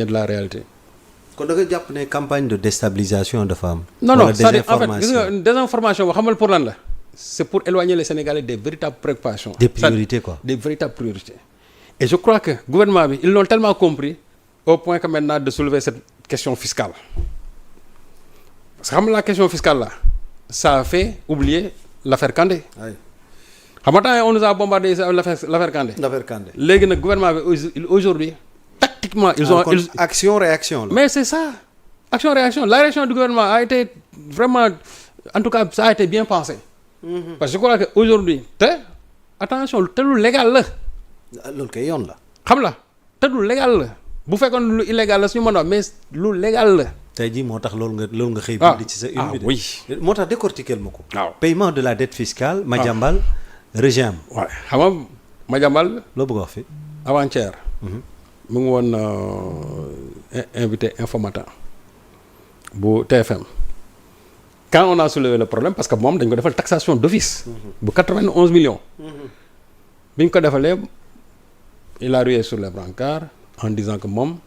de la réalité. kon da nga jàpp ne campagne de déstabilisation de femmes. non non c'est-à-dire en fait gis nga désinformation boo xamal pour lan la. c'est pour éloigner les Sénégalais des véritables préoccupations. Des priorités quoi. Des véritables priorités. Et je crois que gouvernement bi ils l'ont tellement compris au point que maintenant de soulever cette question fiscale. Parce que xam nga la question fiscale là ça a fait oublier l'affaire Kandé. Oui. Xam nga temps on nous a bombardé l'affaire Kandé. L'affaire Kandé. Léegi nag gouvernement bi aujourd'hui tactiquement ils ont action réaction là. Mais c'est ça. Action réaction. La réaction du gouvernement a été vraiment en tout cas ça a été bien pensé. Parce que je crois que aujourd'hui attention te lu légal la. loolu kay yoon la. xam la te lu légal la bu fekkoon lu illégal la suñu mën a mais lu légal la. tey jii moo tax loolu nga xëy. ah bind ci sa une bi de. oui. moo tax décortiquer ma ko. waaw paiement de la dette fiscale. Madiambal régime. waaw xam nga Madiambal. loo bëgg wax fi. avant-hier. mu ngi woon invité Informata bu TFM. Quand on a soulevé le problème parce que moom dañ ko defal taxation d'office. bu 91 millions. bi ñu ko defalee il a rué sur les brancards en disant que moom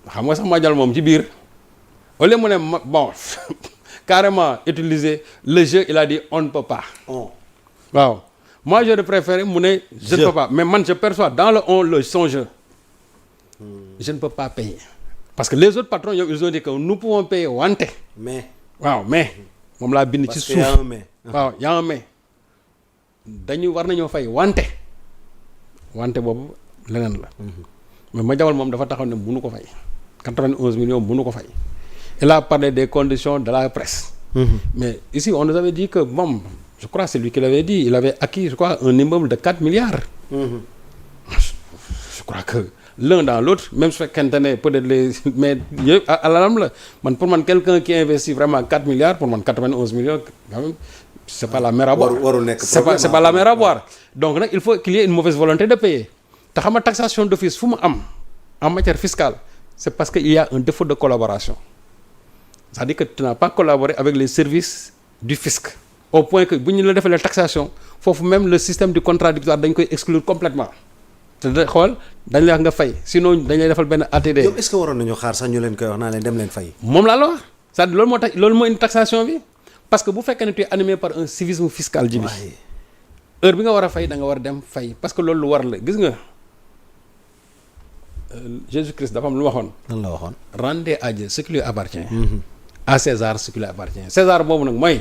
xam nga sax Madiambal moom ci biir au lieu mu ne bon carrément utiliser le jeu il a dit on ne peut pas. waaw moi j'aurais préféré mu ne je ne peux pas mais man je perçois dans le on le son jeu. Je ne peux pas payer. Parce que les autres patrons ils ont dit que nous pouvons payer wante. mais. waaw mais moom laa bind ci suuf parce que y a un mais. waaw y a un mais dañu war nañoo fay wante boobu leneen la. mais Madiambal moom dafa taxaw ne mënu ko fay. 91 millions mënu ko fay. il a parlé des conditions de la presse. Mais ici on nous avait dit que bon je crois c'est lui qui l'avait dit il avait acquis je crois un immeuble de 4 milliards. Je crois que l'un dans l'autre même su fekkente ne peut-être les mais yëpp alalam la man pour man quelqu'un qui investit vraiment 4 milliards pour man 91 millions quand même c'est pas la mer à boire. warul nekk c'est pas la mer à boire. Donc nag il faut qu'il y ait une mauvaise volonté de payer te xam nga taxation d'office fu mu am en matière fiscale c'est parce que il y a un défaut de collaboration c'est-à-dire que tu n'as pas collaboré avec les services du fisc au point que bu ñu la defalee taxation foofu même le système du contradictoire dañ koy exclure complètement te da xool dañ lay wax nga fay sinon dañ lay defal benn ATD. yow est-ce que waroon nañu xaar sax ñu leen koy wax naa leen dem leen fay. moom laa la wax c'est-à-dire loolu moo tax loolu moo indi taxation bi parce que bu fekkee ne tu es animé par un civisme fiscal ji bi heure bi nga war a fay da nga war a dem fay parce que loolu lu war la gis nga Jésus-Christ dafa am lu waxoon. lan la waxoon. rendez à Dieu ce qui lui appartient. à César ce qui lui appartient. César boobu nag mooy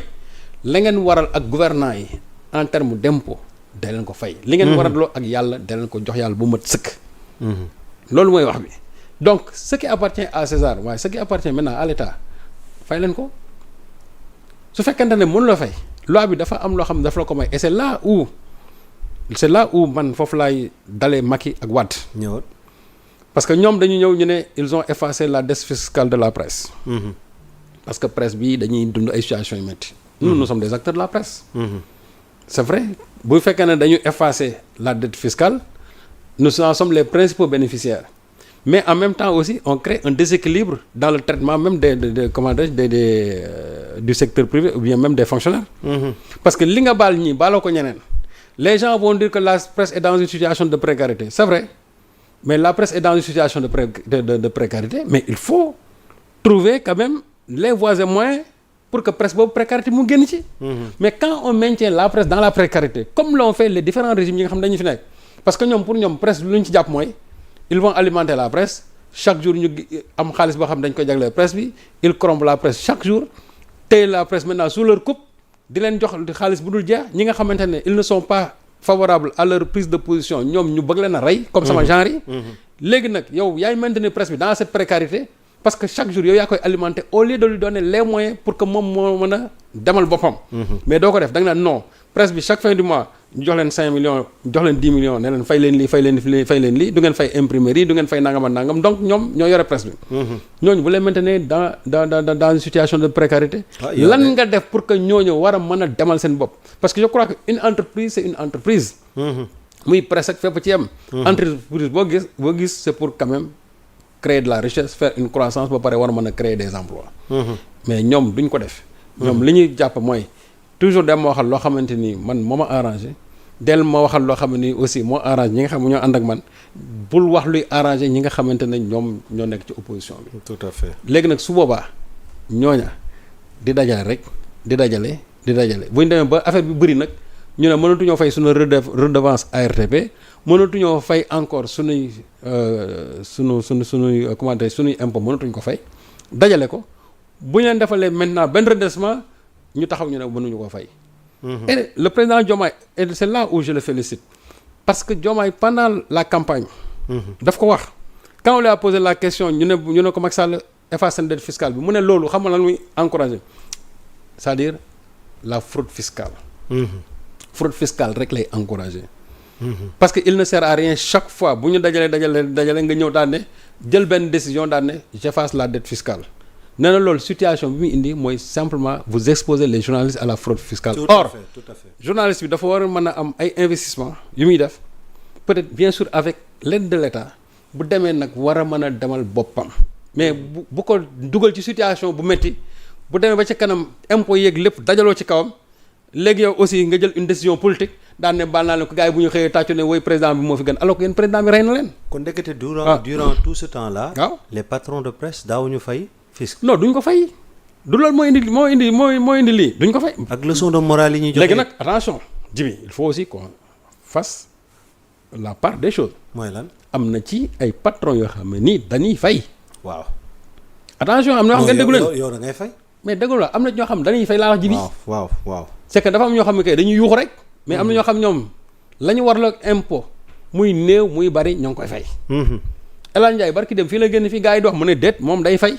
la ngeen waral ak gouvernants yi en terme d'impôt da leen ko fay. li ngeen waraloo ak yàlla da leen ko jox yàlla bu mat sëkk. loolu mooy wax bi donc ce qui appartient à César waaye ce qui appartient maintenant à l'État fay leen ko su fekkente ne mënu la fay loi bi dafa am loo xam ne dafa la ko may et c'est là où man foofu laay dalee Macky ak Wade. ñëwal. parce que ñoom dañu ñëw ñu ne ils ont effacé la dette fiscale de la presse. parce que presse bi dañuy dund ay situations yu métti. nous sommes des acteurs de la presse. c'est vrai bu fekkee ne dañu effacer la dette fiscale nous en sommes les principaux bénéficiaires mais en même temps aussi on crée un déséquilibre dans le traitement même du secteur privé ou bien même des fonctionnaires. Parce que li nga baal ñii baaloo ko ñeneen les gens vont dire que la presse est dans une situation de précarité c'est vrai mais la presse est dans une situation de précarité mais il faut trouver quand même les voies et moyens pour que presse boobu précarité mu génn ci. mais quand on maintient la presse dans la précarité comme l'ont fait les différents régimes yi nga xam dañu fi nekk parce que ñoom pour ñoom presse lu ñu ci jàpp mooy ils vont alimenter la presse chaque jour ñu am xaalis boo xam dañ koy jagleel presse bi ils corrompent la presse chaque jour téye la presse maintenant sous leur coupe di leen jox xaalis bu dul jeex ñi nga xamante ne ils ne sont pas favorables à leur prise de position ñoom ñu bëgg leen a rey comme sama genre yi léegi nag yow yaay maintenir presse bi dans cette précarité parce que chaque jour yow yaa koy alimenter au lieu de lui donner les moyens pour que moom moo mën a demal boppam. mais doo ko def da nga naan non presse bi chaque fin du mois ñu jox leen 5 millions jox leen 10 millions ne leen fay leen lii fay leen lii du ngeen fay imprimerie du ngeen fay nangam ak nangam donc ñoom ñoo yore presse bi. ñooñu bu leen maintenir dans une situation de précarité. lan nga def pour que ñooñu war a mën a demal seen bopp. parce que je crois que une entreprise c'est une entreprise. muy presse ak fépp ci yem. entreprise boo gis c'est pour quand même. créer de la richesse faire une croissance ba pare war a mën a créer des emplois. mais ñoom duñ ko def. ñoom li ñuy jàpp mooy toujours dem waxal loo xamante ni man moo ma arrangé del ma waxal loo xam ne nii aussi moo arrange ñi nga xam ne ñoo ànd ak man bul wax luy arrangé ñi nga xamante ne ñoom ñoo nekk ci opposition bi. tout à fait. léegi nag su boobaa ñooña di dajale rek di dajale bu ñu demee ba affaire bi bëri nag ñu ne mënatuñoo fay suñu redevance ARTP mënatuñoo fay encore suñuy comment dire suñuy impôt mënatuñ ko fay dajale ko bu ñu leen defalee maintenant benn redressement ñu taxaw ñu ne mënuñu ko fay. Et le président Diomaye, et c'est là où je le félicite, parce que Diomaye pendant la campagne daf ko wax quand on lui a posé la question ñu ne ko Macky Sall efface seen dette fiscale bi mu ne loolu xam nga lan muy encouragé c'est-à-dire la fraude fiscale. Fraude fiscale rek lay encouragé. Parce que il ne sert à rien chaque fois bu ñu dajale nga ñëw daan ne jël benn décision daan ne j'efface la dette fiscale. nee na loolu situation bi muy indi mooy simplement vous exposez les journalistes à la fraude fiscale. tout à fait. Journaliste bi dafa war a mën a am ay investissement yu muy def peut-être bien sûr avec l'aide de l'État bu demee nag war a mën a demal boppam mais bu ko dugal ci situation bu métti bu demee ba ca kanam impôt yeeg lépp dajaloo ci kawam léegi yow aussi nga jël une décision politique daan ne baal naa leen ko gars yi bu ñu xëyee tàccu ne woy président bi moo fi gën alors que yéen président bi rey na leen. kon ndekete durant tout ce temps là. waaw les patrons de presse daawuñu fay. fisc non duñ ko fay du loolu moo indi lii duñ ko fay. ak leçon de morale yi ñuy joxe. léegi nag attention Djibi il faut aussi qu'on fasse la part des choses. mooy lan am na ci ay patrons yoo xam ne nii dañuy fay. waaw. attention am na ñoo xam ne déggu leen yow da ngay fay. mais déggu la am na ñoo xam dañuy fay laa wax Djibi. waaw. c'est que dafa am ñoo xam ne kay dañuy yuuxu rek. mais am na ñoo xam ñoom la ñu war la impôt muy néew muy bari ñoo ngi koy fay. El Hadj Ndiaye barki dem fii la génn fii gars yi di wax mu ne déet moom day fay.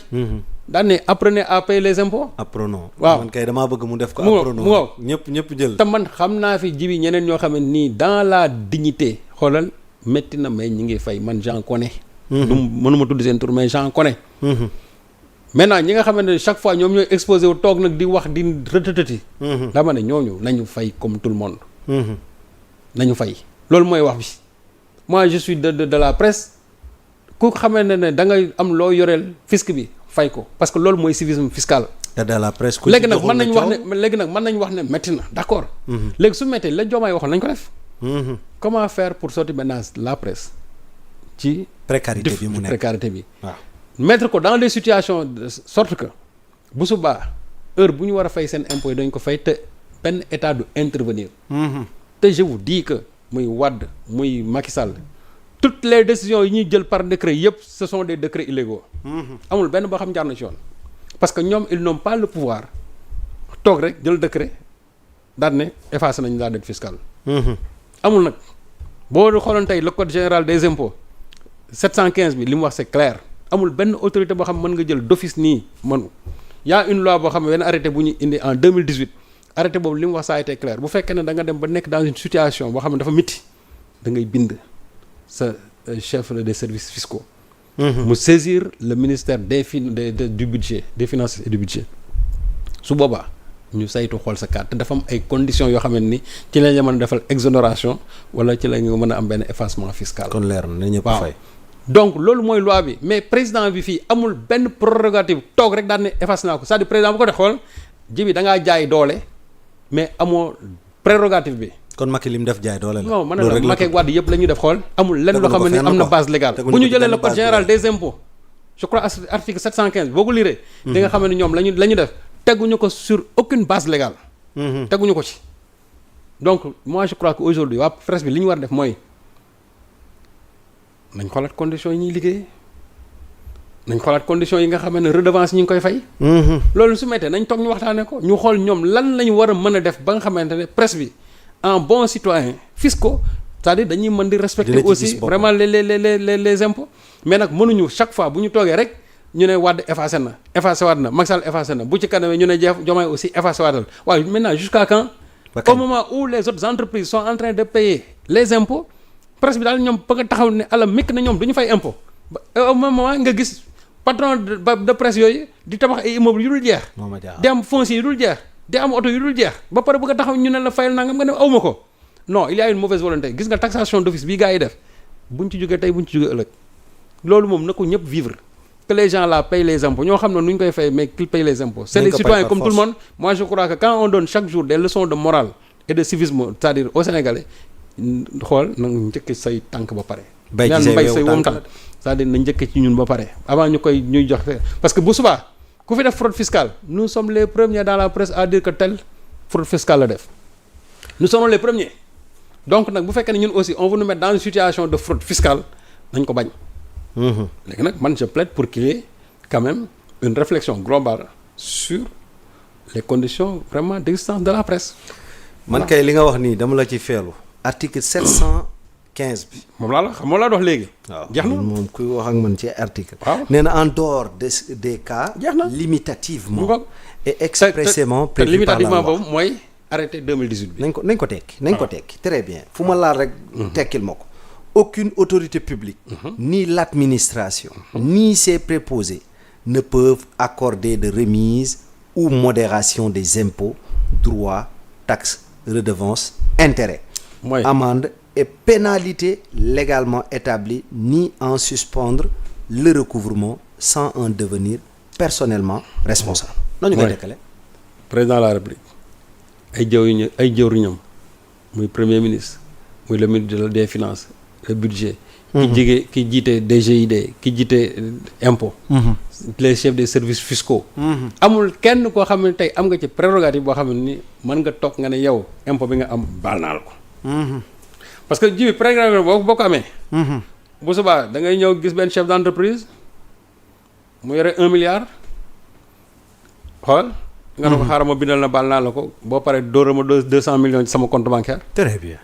daan ne apprenez à payer les impôts. apprenons. waaw man kay damaa bëgg mu def ko. mu apprenons ñëpp jël. te man xam naa fi Djibi ñeneen ñoo xam ne nii dans la dignité xoolal métti na mais ñi ngi fay man j'en connais. mënuma tudd seen tur mais j'en connais. maintenant ñi nga xamante ne chaque fois ñoom ñooy exposé wu toog nag di wax di rëtëtëti. dama ne ñooñu nañu fay comme tout le monde. nañu fay loolu mooy wax bi moi je suis de la presse. ku xamante ne da ngay am loo yoreel fisc bi fay ko parce que loolu mooy civisme fiscal. te de la presse ku léegi nag mën nañu wax ne métti na d'accord. léegi su méttee la Diomaye waxoon nañ ko def. comment faire pour sortir maintenant la presse ci précarité bi mu nekk précarité bi. waaw mettre ko dans des situations de sorte que bu subaa heure bu ñu war a fay seen impôt yi dañ ko fay te benn état du intervenir. te je vous dis que muy Wade muy Macky Sall. toutes les décisions yi ñuy jël par décret yëpp ce sont des décrets illégaux. amul benn boo xam jaar na ci yoon. parce que ñoom ils n'ont pas le pouvoir toog rek jël décret daal ne effacé nañ la dette fiscale. amul nag boo xooloon tey le code général des impôts 715 bi li mu wax c'est clair amul benn autorité boo xam mën nga jël d'office nii mënu. y a une loi boo xam ne benn arrêté bu ñu indi en 2018 arrêté boobu li mu wax ça a été clair bu fekkee ne da nga dem ba nekk dans une situation boo xam ne dafa métti da ngay bind. sa chef des services fiscaux. mu saisir le ministère du budget des finances et du budget. su boobaa ñu saytu xool sa carte te dafa am ay conditions yoo xam ne ni ci lañ la mën a defal exonération wala ci la nga mën a am benn effacement fiscal. kon leer na ñëpp fay. donc loolu mooy loi bi mais président bi fii amul benn prérogative toog rek daan ne effacé naa ko c'est-à-dire président bu ko def xool Djibi da ngaa jaay doole mais amoo prérogative bi. kon Macky li mu def jaay doole la. non man la Macky ak Wade yëpp la ñuy def xool. amul lenn loo xam ne am na base légale. bu ñu jëlee le code général des impôts je crois article 715 boo ko liree. di nga xam ne ñoom la ñu def teguñu ko sur aucune base légale. teguñu ko ci. donc moi je crois que aujourd'hui waa presse bi li ñu war a def mooy nañ xoolaat conditions yi ñuy liggéey nañ xoolaat conditions yi nga xam ne redevance ñi ngi koy fay. loolu su mettee nañ toog ñu waxtaanee ko ñu xool ñoom lan la ñu war a mën a def ba nga xamante ne presse bi. en bon citoyen fiscaux c'est-à-dire dañuy mën di respecter aussi vraiment les impôts mais nag mënuñu chaque fois bu ñu toogee rek ñu ne Wade effacé waat na Macky Sall effacé na bu ci kanamee ñu ne Diomaye aussi effacé waatal waaye maintenant jusqu'à quand au moment où les autres entreprises sont en train de payer les impôts presse bi daal ñoom bëgg a taxaw ne ala mikk na ñoom du ñu fay impôt au moment nga gis patron de presse yooyu di tabax ay immeubles yu dul jeex di am foncier yu dul jeex di am oto yu dul jeex ba pare bëgg a taxaw ñu ne la fayal nangam nga ne awma ko non il y a une mauvaise volonté gis nga taxation d'office bii gars yi def buñ ci jógee tey buñ ci jógee ëllëg loolu moom na ko ñëpp vivre que les gens là payent les impôts ñoo xam ne nu ñu koy fay mais qu'ils payent les impôts c'est les citoyens comme tout le monde moi je crois que quand on donne chaque jour des leçons de morale et de civisme c'est-à-dire aux Sénégalais xool na njëkk say tànk ba pare. bay ci say woom tànk c'est-à-dire na njëkk ci ñun ba pare avant ñuy jox parce que bu subaa ku fi def fraude fiscale nous sommes les premiers dans la presse à dire que tel fraude fiscale la def nous sommes les premiers donc nag bu fekkee ne ñun aussi on veut nous mettre dans une situation de fraude fiscale nañ ko bañ. léegi nag man je plaide pour qu'il y ait quand même une réflexion globale sur les conditions vraiment d'existence de la presse. man kay li nga wax nii dama la ci feelu article 715 bi. moom laa dox léegi. waaw jeex na moom kuy wax ak man ci article. waaw nee na en dehors des cas. jeex na limitativement. et expressément prévu par la loi boobu mooy arrêté 2018 bi. nañ ko tekki très bien fu ma laal rek. tekkil ma ko. aucune autorité publique. ni l'administration. ni ses préposés ne peuvent accorder de remise ou modération des impôts, droits, taxes, redevances, intérêts, amendes et pénalités légalement établies, ni en suspendre le recouvrement sans en devenir personnellement responsable. noonu ñu koy dekkale. président de la République ay jëwriñam muy premier ministre muy le ministre des finances le budget. ki jiite DGID ki jiite impôt. les chefs des services fiscaux. amul kenn koo xam ne tey am nga ci prérogative boo xam ne ni mën nga toog nga ne yow impôt bi nga am baal naa la ko. parce que ji prérogative boo ko amee. bu subaa da ngay ñëw gis benn chef d'entreprise mu yore 1 milliard xool. nga ne ko xaaral ma bindal na baal naa la ko boo paree dóora ma 200 millions ci sama compte bancaire. très bien.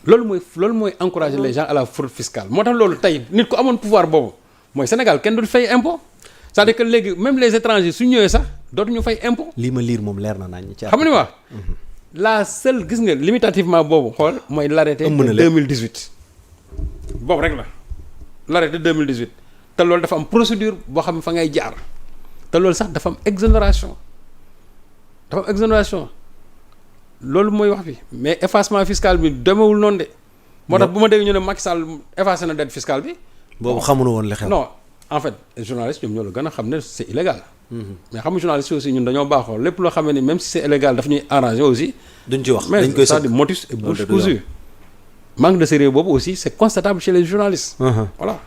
loolu mooy encourager les gens à la fraude fiscale moo tax loolu tey nit ku amoon pouvoir boobu mooy Sénégal kenn du fay impôt c'est-à-dire que léegi même les étrangers su ñëwee sax dootuñu fay impôt. lii ma liir moom leer na nañu ci. xam nga ni wax la seule gis nga limitativement boobu xool mooy l'arrêté de 2018 boobu rek la l'arrêté 2018 te loolu dafa am procédure boo xam ne fa ngay jaar te loolu sax dafa am exonération loolu mooy wax bi mais effacement fiscal bi demewul noonu de. moo tax bu ma dégg ñu ne Macky Sall effacé na dette fiscale bi. boobu xamuñu woon li xew. non en fait journaliste ñoom ñoo la gën a xam ne c'est illégal. mais xam nga journaliste aussi ñun dañoo baaxoo lépp loo xam ne même si c'est illégal daf ñuy arranger aussi. duñ ci wax mais dañ koy c'est-à-dire motus et bouche cousue. manque de sérieux boobu aussi c'est constatable chez les journalistes. Voilà.